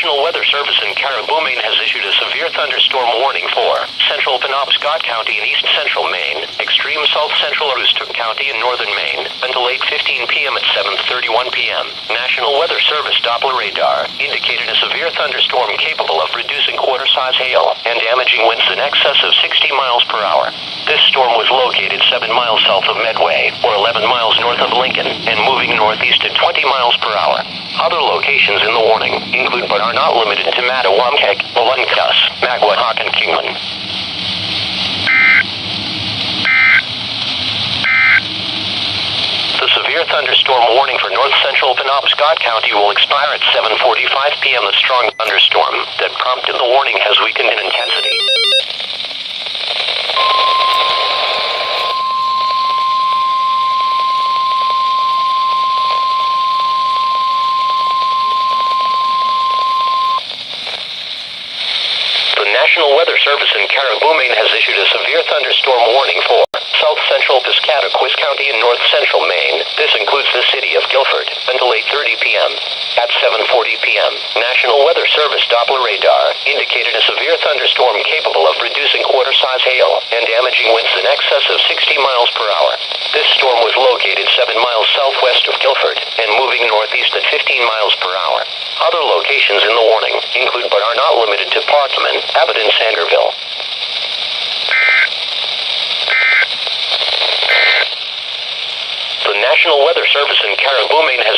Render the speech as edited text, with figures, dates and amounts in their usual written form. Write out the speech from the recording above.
National Weather Service in CARIBOU, Maine has issued a severe thunderstorm warning for central PENOBSCOT County in east central Maine, extreme south central AROOSTOOK County in northern Maine, until 8:15 p.m. at 7:31 p.m. National Weather Service Doppler radar indicated a severe thunderstorm capable of producing quarter-size hail and damaging winds in excess of 60 miles per hour. This storm was located 7 miles south of Medway, or 11 miles north of Lincoln, and moving northeast at 20 miles per hour. Other locations in the warning include but are not limited to MATTAWAMKEAG, MOLUNKUS, MACWAHOC, and KINGMAN. The severe thunderstorm warning for north central PENOBSCOT County will expire at 7:45 p.m. The strong thunderstorm that prompted the warning has weakened in intensity. The National Weather Service in CARIBOU, Maine has issued a severe thunderstorm warning for south central Piscataquis County in north central Maine. This includes the city of Guilford until 8:30 p.m. At 7:40 p.m., National Weather Service Doppler radar indicated a severe thunderstorm capable of producing quarter-size hail and damaging winds in excess of 60 miles per hour. This storm was located 7 miles southwest of Guilford and moving northeast at 15 miles per hour. Other locations in the warning include but are not limited to Parkman, Abbott, and Sanderville. The National Weather Service in CARIBOU, Maine has